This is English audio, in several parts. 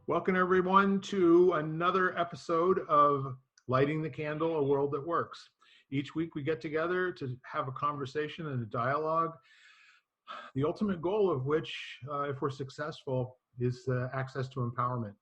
Welcome everyone to another episode of Lighting the Candle, A World That Works. Each week we get together to have a conversation and a dialogue, the ultimate goal of which, if we're successful, is access to empowerment,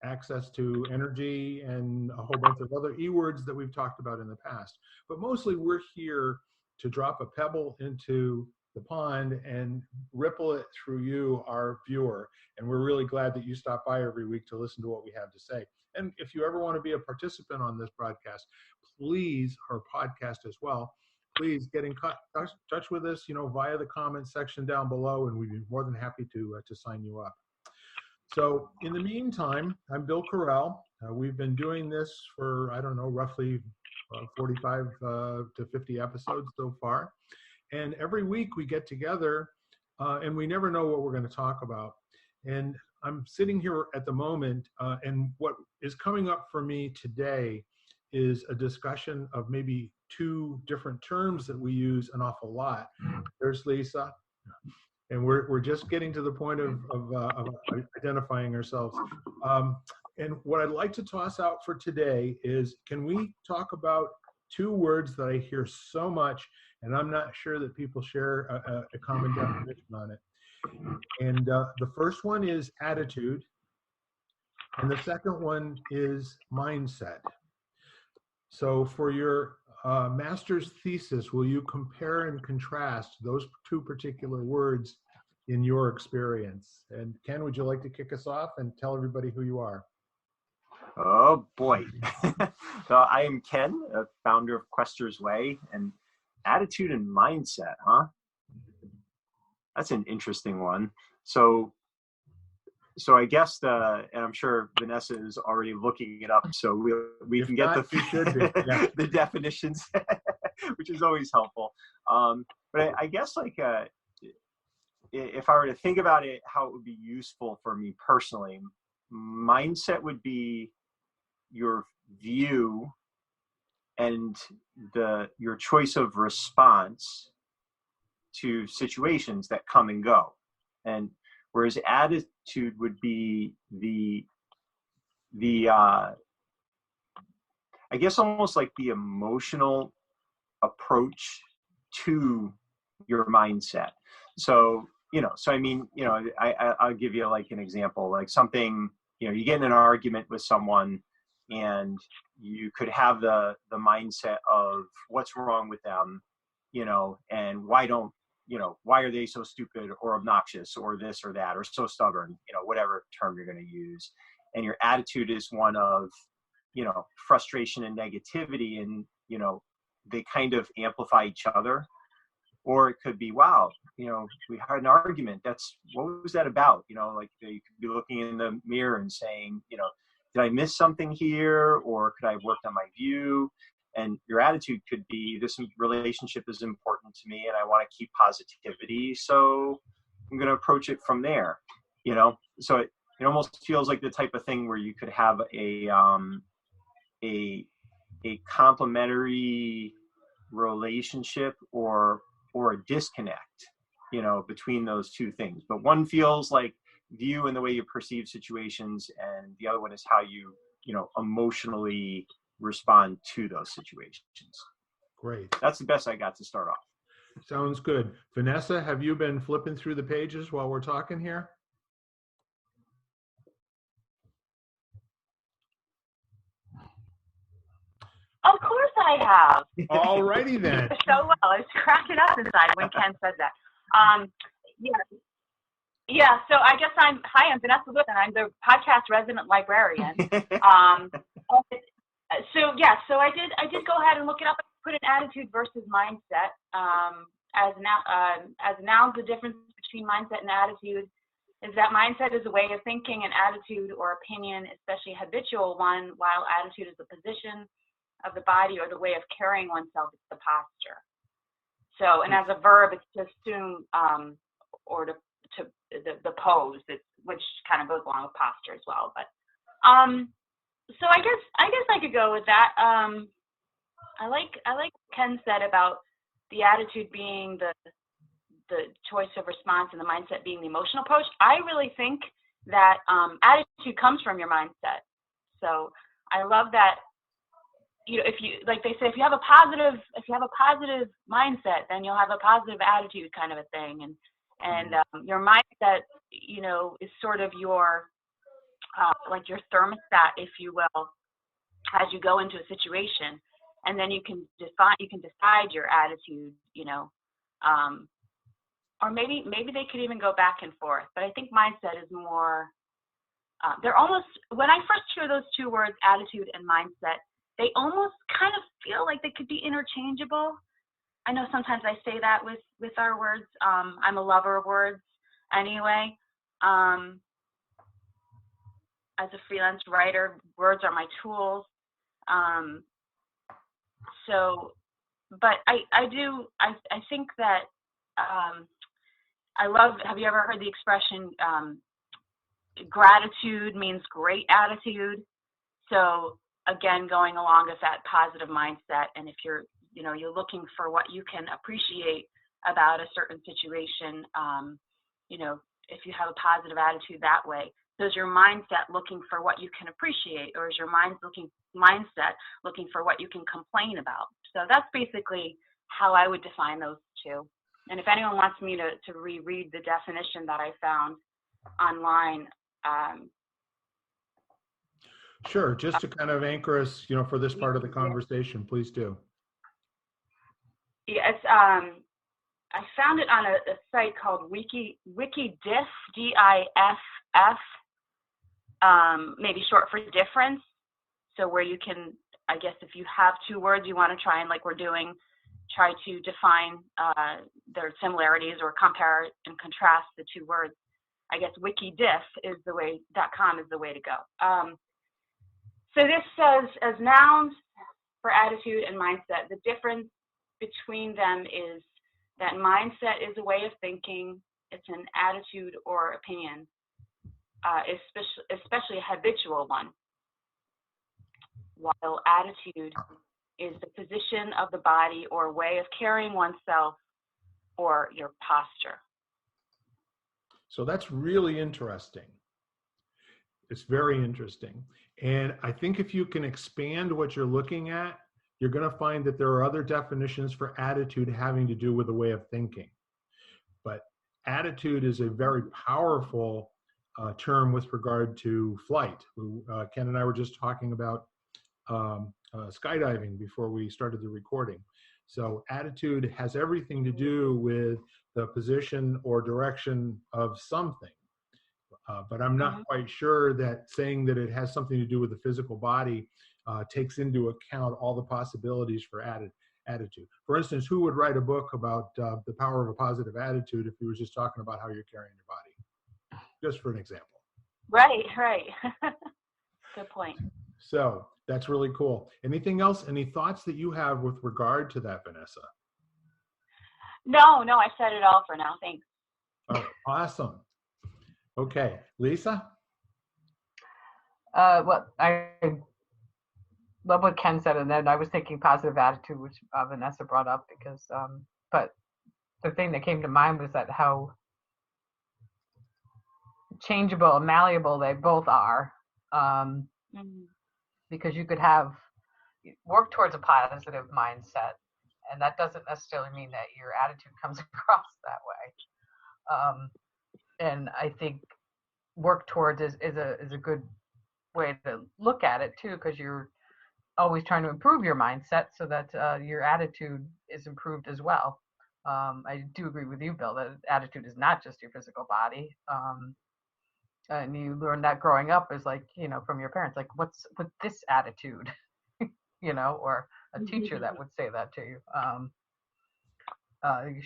access to energy, and a whole bunch of other E-words that we've talked about in the past. But mostly we're here to drop a pebble into the pond and ripple it through you, our viewer. And we're really glad that you stop by every week to listen to what we have to say. And if you ever want to be a participant on this broadcast, please, or podcast as well, please get in touch with us, via the comments section down below, and we'd be more than happy to sign you up. So in the meantime, I'm Bill Carell. We've been doing this for, roughly 45 to 50 episodes so far. And every week we get together and we never know what we're going to talk about. And I'm sitting here at the moment and what is coming up for me today is a discussion of maybe two different terms that we use an awful lot. There's Lisa. And we're just getting to the point of identifying ourselves. And what I'd like to toss out for today is, can we talk about two words that I hear so much, and I'm not sure that people share a common definition on it. And the first one is attitude, and the second one is mindset. So for your master's thesis, will you compare and contrast those two particular words in your experience? And Ken, would you like to kick us off and tell everybody who you are? Oh boy. So I am Ken, a founder of Quester's Way, and attitude and mindset, huh? That's an interesting one. So I guess and I'm sure Vanessa is already looking it up, so we can get the definitions, which is always helpful. But I guess if I were to think about it, how it would be useful for me personally, mindset would be your view and your choice of response to situations that come and go. And whereas attitude would be the I guess almost like the emotional approach to your mindset. So, I'll give you like an example, like something, you get in an argument with someone and you could have the mindset of what's wrong with them, and why are they so stupid or obnoxious or this or that or so stubborn, whatever term you're going to use. And your attitude is one of, frustration and negativity, and, they kind of amplify each other. Or it could be, wow, we had an argument. What was that about? You could be looking in the mirror and saying, did I miss something here? Or could I have worked on my view? And your attitude could be, this relationship is important to me and I want to keep positivity, so I'm going to approach it from there. So it almost feels like the type of thing where you could have a complementary relationship or a disconnect, between those two things. But one feels like view and the way you perceive situations, and the other one is how you, emotionally respond to those situations. Great. That's the best I got to start off. Sounds good. Vanessa, have you been flipping through the pages while we're talking here? Of course I have. All righty then. So well. I was cracking up inside when Ken said that. Yeah. So I guess I'm Vanessa Wood, and I'm the podcast resident librarian. So I did go ahead and look it up. I put an attitude versus mindset. As nouns, the difference between mindset and attitude is that mindset is a way of thinking, and attitude or opinion, especially habitual one, while attitude is the position of the body or the way of carrying oneself. It's the posture. So, and as a verb, it's to assume or to the pose, which kind of goes along with posture as well. But so I guess I could go with that. I like Ken said about the attitude being the choice of response and the mindset being the emotional approach. I really think that attitude comes from your mindset. So I love that. If you, like they say, if you have a positive mindset, then you'll have a positive attitude, kind of a thing. And your mindset, is sort of your like your thermostat, if you will, as you go into a situation, and then you can decide your attitude, or maybe they could even go back and forth. But I think mindset is more. They're almost, when I first hear those two words, attitude and mindset, they almost kind of feel like they could be interchangeable. I know sometimes I say that with our words. I'm a lover of words anyway. As a freelance writer, words are my tools. But I think that I love, have you ever heard the expression, gratitude means great attitude? So again, going along with that positive mindset, and if you're looking for what you can appreciate about a certain situation, if you have a positive attitude that way, so is your mindset looking for what you can appreciate, or is your mindset looking for what you can complain about? So that's basically how I would define those two. And if anyone wants me to reread the definition that I found online. Sure, just to kind of anchor us, for this part of the conversation, please do. Yes, I found it on a site called Wikidiff, DIFF, maybe short for difference. So where you can, I guess, if you have two words you want to try and, like we're doing, try to define their similarities or compare and contrast the two words. I guess Wikidiff is .com is the way to go. So this says, as nouns for attitude and mindset, the difference between them is that mindset is a way of thinking. It's an attitude or opinion, especially a habitual one, while attitude is the position of the body or way of carrying oneself or your posture. So that's really interesting. It's very interesting. And I think if you can expand what you're looking at, you're going to find that there are other definitions for attitude having to do with a way of thinking. But attitude is a very powerful term with regard to flight. Ken and I were just talking about skydiving before we started the recording. So attitude has everything to do with the position or direction of something. But I'm not quite sure that saying that it has something to do with the physical body takes into account all the possibilities for attitude. For instance, who would write a book about the power of a positive attitude if he was just talking about how you're carrying your body? Just for an example. Right. Good point. So that's really cool. Anything else? Any thoughts that you have with regard to that, Vanessa? No, I said it all for now. Thanks. Oh, awesome. Okay, Lisa? Well, I love what Ken said, and then I was thinking positive attitude, which Vanessa brought up, because, but the thing that came to mind was that how changeable and malleable they both are, because you could work towards a positive mindset, and that doesn't necessarily mean that your attitude comes across that way. And I think work towards is a good way to look at it too, because you're always trying to improve your mindset so that your attitude is improved as well. I do agree with you, Bill, that attitude is not just your physical body. And you learn that growing up is like, from your parents, like, what's with this attitude, or a teacher that would say that to you.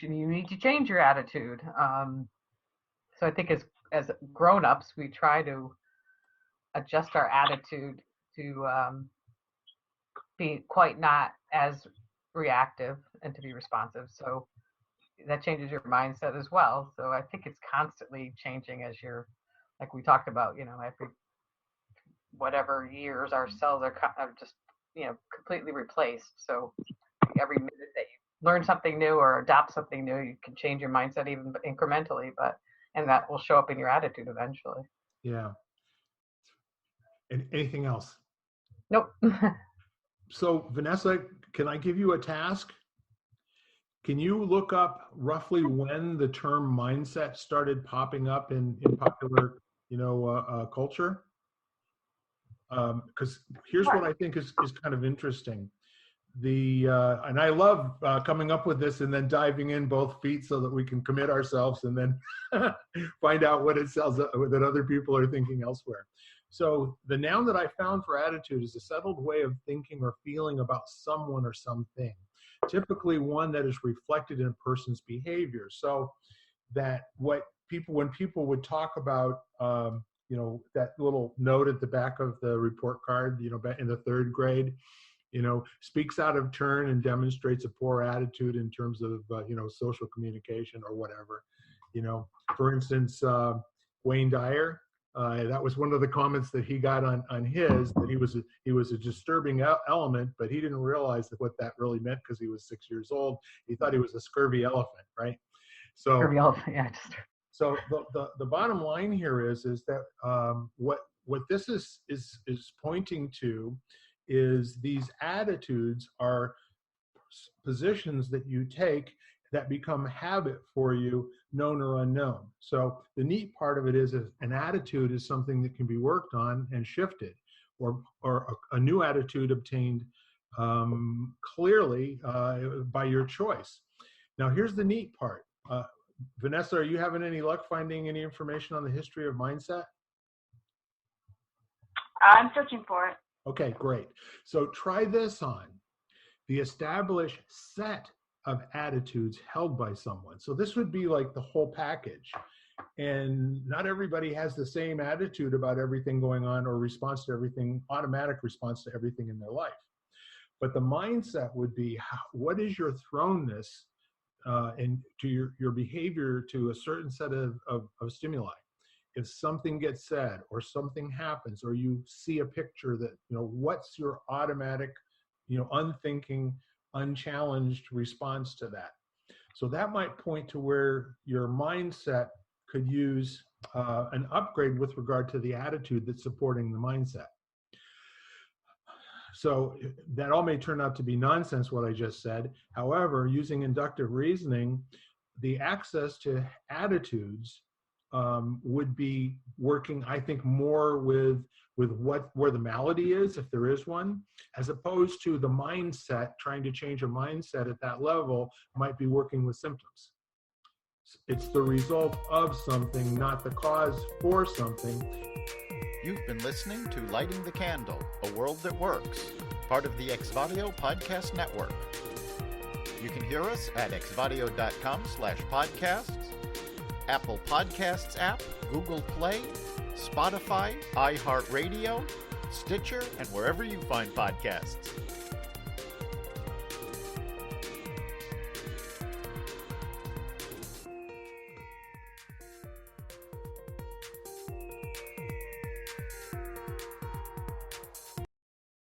You need to change your attitude. So I think as grown-ups, we try to adjust our attitude to be quite not as reactive and to be responsive. So that changes your mindset as well. So I think it's constantly changing as you're, like we talked about, every whatever years our cells are just, completely replaced. So every minute that you learn something new or adopt something new, you can change your mindset even incrementally, and that will show up in your attitude eventually. Yeah. And anything else? Nope. So Vanessa, can I give you a task? Can you look up roughly when the term mindset started popping up in popular, culture? Because here's what I think is kind of interesting. And I love coming up with this and then diving in both feet so that we can commit ourselves and then find out what it says that other people are thinking elsewhere. So the noun that I found for attitude is a settled way of thinking or feeling about someone or something, typically one that is reflected in a person's behavior. So that when people would talk about, that little note at the back of the report card, back in the third grade, speaks out of turn and demonstrates a poor attitude in terms of, social communication or whatever. For instance, Wayne Dyer, that was one of the comments that he got on his, that he was a disturbing element, but he didn't realize what that really meant because he was 6 years old. He thought he was a scurvy elephant, right? So Scurvy elephant, yeah. So the bottom line here is that what this is pointing to is these attitudes are positions that you take that become habit for you, known or unknown. So the neat part of it is an attitude is something that can be worked on and shifted, or a new attitude obtained clearly by your choice. Now here's the neat part. Vanessa, are you having any luck finding any information on the history of mindset? I'm searching for it. Okay, great. So try this on. The established set of attitudes held by someone. So this would be like the whole package. And not everybody has the same attitude about everything going on or automatic response to everything in their life. But the mindset would be, what is your thrownness and to your behavior to a certain set of stimuli? If something gets said or something happens or you see a picture that, what's your automatic, unthinking, unchallenged response to that? So that might point to where your mindset could use an upgrade with regard to the attitude that's supporting the mindset. So that all may turn out to be nonsense, what I just said. However, using inductive reasoning, the access to attitudes would be working, I think, more with where the malady is, if there is one, as opposed to the mindset. Trying to change a mindset at that level might be working with symptoms. It's the result of something, not the cause for something. You've been listening to Lighting the Candle, A World That Works, part of the Exvadio Podcast Network. You can hear us at exvadio.com/podcasts, Apple Podcasts app, Google Play, Spotify, iHeartRadio, Stitcher, and wherever you find podcasts.